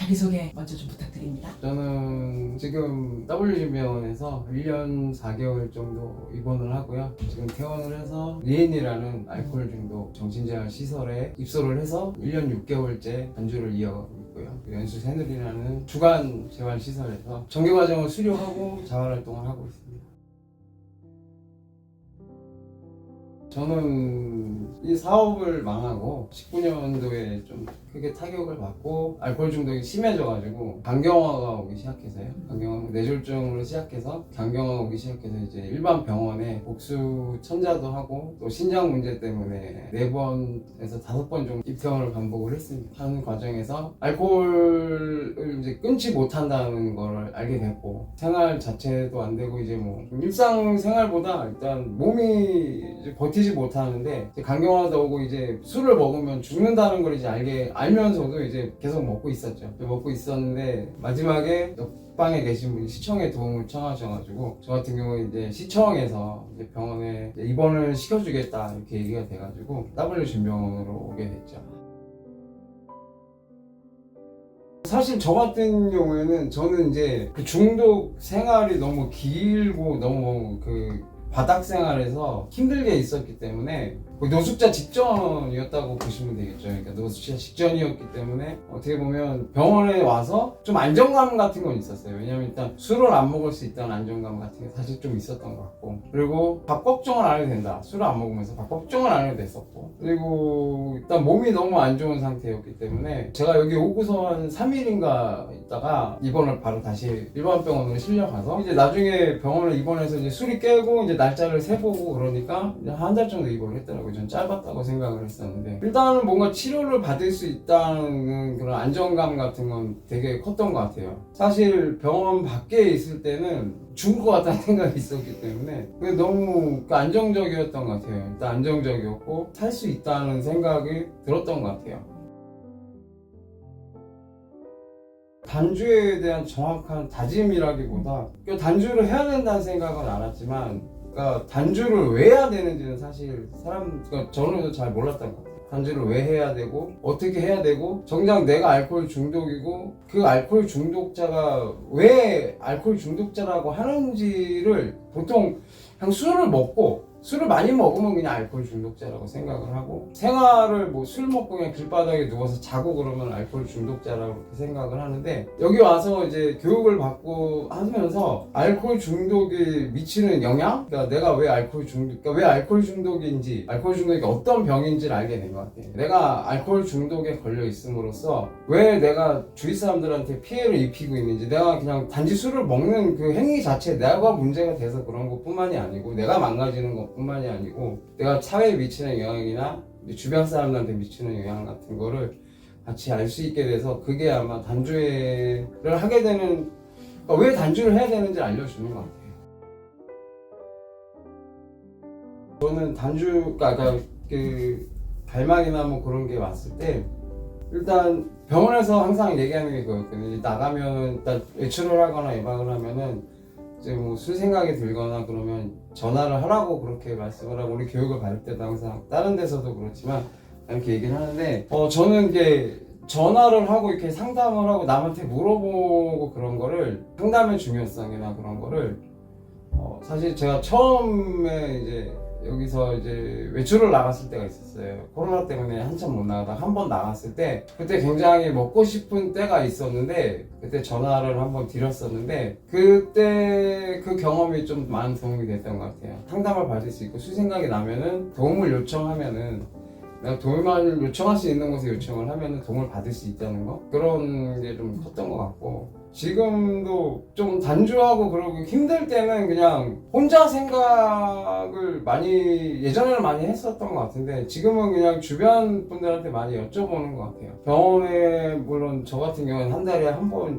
자기소개 먼저 좀 부탁드립니다. 저는 지금 WG병원에서 1년 4개월 정도 입원을 하고요. 지금 퇴원을 해서 리엔이라는 알코올 중독 정신재활 시설에 입소를 해서 1년 6개월째 단주를 이어가고 있고요. 연수 새누리라는 주간 재활 시설에서 정규과정을 수료하고 자활활동을 하고 있습니다. 저는 이 사업을 망하고 19년도에 좀 크게 타격을 받고 알코올 중독이 심해져가지고 간경화가 오기 시작해서요. 간경화 뇌졸중으로 시작해서 간경화가 오기 시작해서 이제 일반 병원에 복수 천자도 하고 또 신장 문제 때문에 4번에서 5번 정도 입퇴원을 반복을 했습니다. 하는 과정에서 알코올을 이제 끊지 못한다는 걸 알게 됐고 생활 자체도 안 되고 이제 뭐 일상 생활보다 일단 몸이 이제 버티지 못하는데 간경화도 오고 이제 술을 먹으면 죽는다는 걸 이제 알면서도 이제 계속 먹고 있었죠. 먹고 있었는데 마지막에 옆방에 계신 분이 시청에 도움을 청하셔가지고 저 같은 경우에 이제 시청에서 이제 병원에 이제 입원을 시켜주겠다 이렇게 얘기가 돼가지고 WG병원으로 오게 됐죠. 사실 저 같은 경우에는 저는 이제 그 중독 생활이 너무 길고 너무 그 바닥 생활에서 힘들게 있었기 때문에 노숙자 직전이었다고 보시면 되겠죠. 그러니까 노숙자 직전이었기 때문에 어떻게 보면 병원에 와서 좀 안정감 같은 건 있었어요. 왜냐면 일단 술을 안 먹을 수 있다는 안정감 같은 게 사실 좀 있었던 것 같고, 그리고 밥 걱정을 안 해도 된다. 술을 안 먹으면서 밥 걱정을 안 해도 됐었고, 그리고 일단 몸이 너무 안 좋은 상태였기 때문에 제가 여기 오고서 한 3일인가 있다가 입원을 바로 다시 일반 병원으로 실려가서 이제 나중에 병원을 입원해서 이제 술이 깨고 이제 날짜를 세보고 그러니까 한 달 정도 입원을 했더라고요. 전 짧았다고 생각을 했었는데 일단은 뭔가 치료를 받을 수 있다는 그런 안정감 같은 건 되게 컸던 것 같아요. 사실 병원 밖에 있을 때는 죽을 것 같다는 생각이 있었기 때문에 그게 너무 안정적이었던 것 같아요. 일단 안정적이었고 살 수 있다는 생각이 들었던 것 같아요. 단주에 대한 정확한 다짐이라기보다 단주를 해야 된다는 생각은 알았지만 그러니까 단주를 왜 해야 되는지는 사실 그러니까 저는 잘 몰랐던 것 같아요. 단주를 왜 해야 되고 어떻게 해야 되고 정작 내가 알코올 중독이고 그 알코올 중독자가 왜 알코올 중독자라고 하는지를 보통 그냥 술을 많이 먹으면 그냥 알코올 중독자라고 생각을 하고 생활을 뭐 술 먹고 그냥 길바닥에 누워서 자고 그러면 알코올 중독자라고 그렇게 생각을 하는데 여기 와서 이제 교육을 받고 하면서 알코올 중독이 미치는 영향? 그러니까 내가 왜 알코올 중독인지 알코올 중독이 어떤 병인지를 알게 된 것 같아요. 내가 알코올 중독에 걸려 있음으로써 왜 내가 주위 사람들한테 피해를 입히고 있는지 내가 그냥 단지 술을 먹는 그 행위 자체 내가 문제가 돼서 그런 것뿐만이 아니고 내가 망가지는 것뿐만이 아니고 내가 사회에 미치는 영향이나 주변 사람들한테 미치는 영향 같은 거를 같이 알 수 있게 돼서 그게 아마 단주를 하게 되는 그러니까 왜 단주를 해야 되는지 알려주는 것 같아요. 저는 단주가 그 발막이나 뭐 그런 게 왔을 때 일단 병원에서 항상 얘기하는 게 그거였거든요. 나가면 일단 외출을 하거나 예방을 하면은 이제 뭐 술 생각이 들거나 그러면 전화를 하라고 그렇게 말씀을 하고 우리 교육을 받을 때도 항상 다른 데서도 그렇지만 이렇게 얘기를 하는데 저는 이게 전화를 하고 이렇게 상담을 하고 남한테 물어보고 그런 거를 상담의 중요성이나 그런 거를 사실 제가 처음에 이제 여기서 이제 외출을 나갔을 때가 있었어요. 코로나 때문에 한참 못 나가다가 한 번 나갔을 때 그때 굉장히 먹고 싶은 때가 있었는데 그때 전화를 한번 드렸었는데 그때 그 경험이 좀 많은 도움이 됐던 것 같아요. 상담을 받을 수 있고 술 생각이 나면은 도움을 요청하면은 내가 도움을 요청할 수 있는 곳에 요청을 하면은 도움을 받을 수 있다는 거 그런 게 좀 컸던 것 같고 지금도 좀 단주하고 그러고 힘들 때는 그냥 혼자 생각을 예전에는 많이 했었던 것 같은데 지금은 그냥 주변 분들한테 많이 여쭤보는 것 같아요. 병원에 물론 저 같은 경우는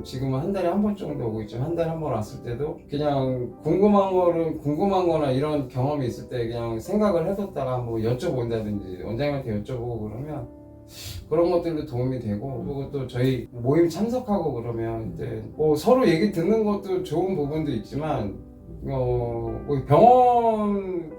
지금은 한 달에 한 번 정도 오고 있지만 한 달에 한 번 왔을 때도 그냥 궁금한 거나 이런 경험이 있을 때 그냥 생각을 해뒀다가 뭐 여쭤본다든지 원장님한테 여쭤보고 그러면 그런 것들도 도움이 되고 그리고 또 저희 모임 참석하고 그러면 이제 뭐 서로 얘기 듣는 것도 좋은 부분도 있지만 병원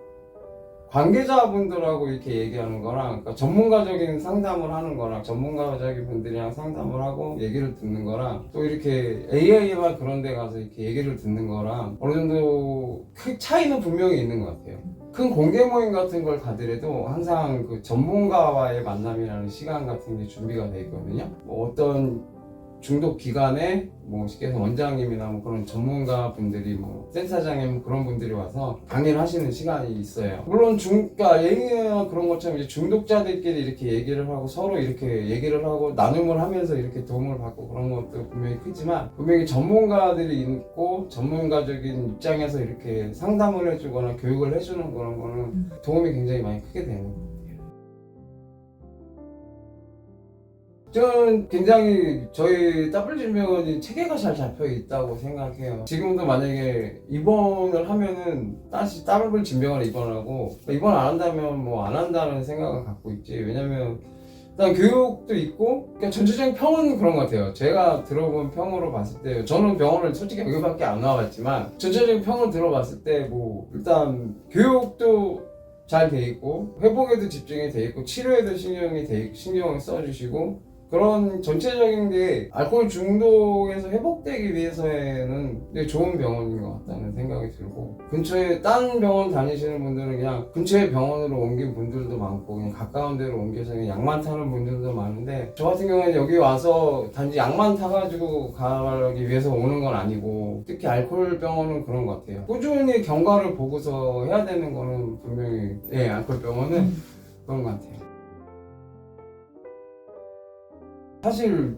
관계자분들하고 이렇게 얘기하는 거랑 그러니까 전문가적인 상담을 하는 거랑 전문가적인 분들이랑 상담을 하고 얘기를 듣는 거랑 또 이렇게 AI와 그런 데 가서 이렇게 얘기를 듣는 거랑 어느 정도 큰 차이는 분명히 있는 것 같아요. 큰 공개 모임 같은 걸 가더라도 항상 그 전문가와의 만남이라는 시간 같은 게 준비가 돼 있거든요. 뭐 어떤 중독 기간에 뭐 쉽게 해서 원장님이나 뭐 그런 전문가 분들이 뭐 센터장님 그런 분들이 와서 강의를 하시는 시간이 있어요. 물론 그러니까 얘기나 그런 것처럼 이제 중독자들끼리 이렇게 얘기를 하고 서로 이렇게 얘기를 하고 나눔을 하면서 이렇게 도움을 받고 그런 것도 분명히 크지만 분명히 전문가들이 있고 전문가적인 입장에서 이렇게 상담을 해주거나 교육을 해주는 그런 거는 도움이 굉장히 많이 크게 되는 거예요. 저는 굉장히 저희 더블진병원이 체계가 잘 잡혀 있다고 생각해요. 지금도 만약에 입원을 하면은 다시 더블진병원에 입원하고 입원 안 한다면 뭐 안 한다는 생각을 갖고 있지. 왜냐면 일단 교육도 있고 그러니까 전체적인 평은 그런 것 같아요. 제가 들어본 평으로 봤을 때 저는 병원을 솔직히 여기밖에 안 나와봤지만 전체적인 평을 들어봤을 때 뭐 일단 교육도 잘 돼 있고 회복에도 집중이 돼 있고 치료에도 신경을 써주시고 그런 전체적인 게 알코올 중독에서 회복되기 위해서는 되게 좋은 병원인 것 같다는 생각이 들고 근처에 딴 병원 다니시는 분들은 그냥 근처에 병원으로 옮긴 분들도 많고 그냥 가까운 데로 옮겨서 그냥 약만 타는 분들도 많은데 저 같은 경우는 여기 와서 단지 약만 타가지고 가기 위해서 오는 건 아니고 특히 알코올 병원은 그런 것 같아요. 꾸준히 경과를 보고서 해야 되는 거는 분명히 알코올 병원은 그런 것 같아요. 사실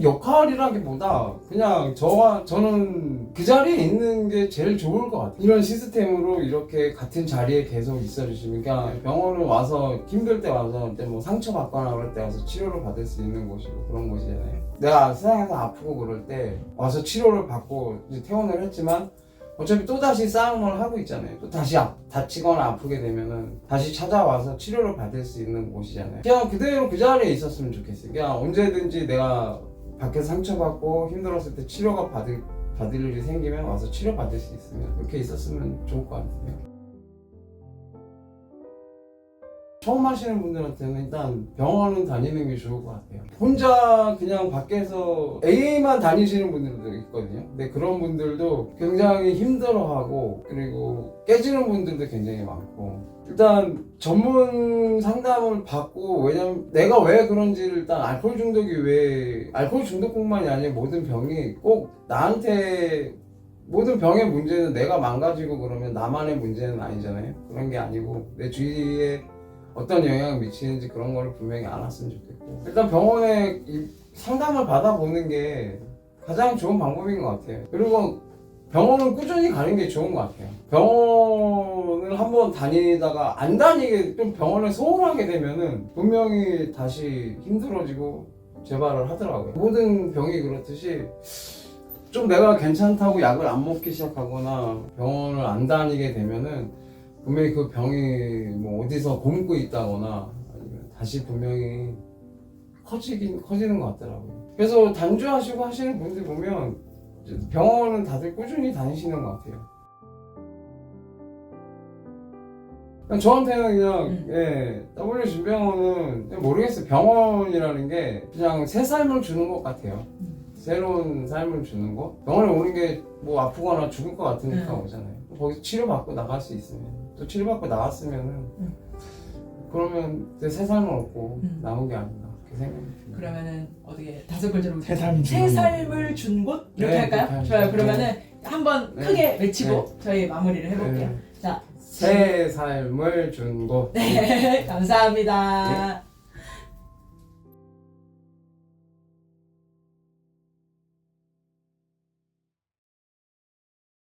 역할이라기보다 그냥 저는 그 자리에 있는 게 제일 좋을 것 같아요. 이런 시스템으로 이렇게 같은 자리에 계속 있어주시면 그러니까 병원을 와서 힘들 때 와서 뭐 상처 받거나 그럴 때 와서 치료를 받을 수 있는 곳이고 그런 곳이잖아요. 내가 세상에서 아프고 그럴 때 와서 치료를 받고 이제 퇴원을 했지만 어차피 또다시 싸움을 하고 있잖아요. 또 다시 다치거나 아프게 되면은 다시 찾아와서 치료를 받을 수 있는 곳이잖아요. 그냥 그대로 그 자리에 있었으면 좋겠어요. 그냥 언제든지 내가 밖에서 상처받고 힘들었을 때 치료가 받을 일이 생기면 와서 치료받을 수 있으면 그렇게 있었으면 좋을 것 같아요. 처음 하시는 분들한테는 일단 병원은 다니는 게 좋을 것 같아요. 혼자 그냥 밖에서 AA만 다니시는 분들도 있거든요. 근데 그런 분들도 굉장히 힘들어하고 그리고 깨지는 분들도 굉장히 많고 일단 전문 상담을 받고 왜냐면 내가 왜 그런지를 일단 알코올 중독뿐만이 아니라 모든 병이 꼭 나한테 모든 병의 문제는 내가 망가지고 그러면 나만의 문제는 아니잖아요. 그런 게 아니고 내 주위에 어떤 영향을 미치는지 그런 거를 분명히 알았으면 좋겠고 일단 병원에 상담을 받아보는 게 가장 좋은 방법인 것 같아요. 그리고 병원을 꾸준히 가는 게 좋은 것 같아요. 병원을 한번 다니다가 안 다니게 좀 병원에 소홀하게 되면은 분명히 다시 힘들어지고 재발을 하더라고요. 모든 병이 그렇듯이 좀 내가 괜찮다고 약을 안 먹기 시작하거나 병원을 안 다니게 되면은 분명히 그 병이 뭐 어디서 곪고 있다거나 아니면 다시 분명히 커지는 것 같더라고요. 그래서 단주하시고 하시는 분들 보면 병원은 다들 꾸준히 다니시는 것 같아요. 저한테는 그냥 W진병원은 모르겠어요. 병원이라는 게 그냥 새 삶을 주는 것 같아요. 새로운 삶을 주는 거. 병원에 오는 게 뭐 아프거나 죽을 것 같으니까 오잖아요. 거기서 치료받고 나갈 수 있으면 또 치료받고 나왔으면은 그러면 새 삶을 얻고 나온 게 아닌가 그렇게 생각이 듭니다. 그러면은 어떻게 다섯 글자로 새 삶을 새 주는 삶을 준 곳 이렇게 네, 할까요? 그렇게 좋아요. 하죠. 그러면은 한번 네. 크게 외치고 네. 저희 마무리를 해볼게요. 자, 새 삶을 준 곳. 네, 감사합니다.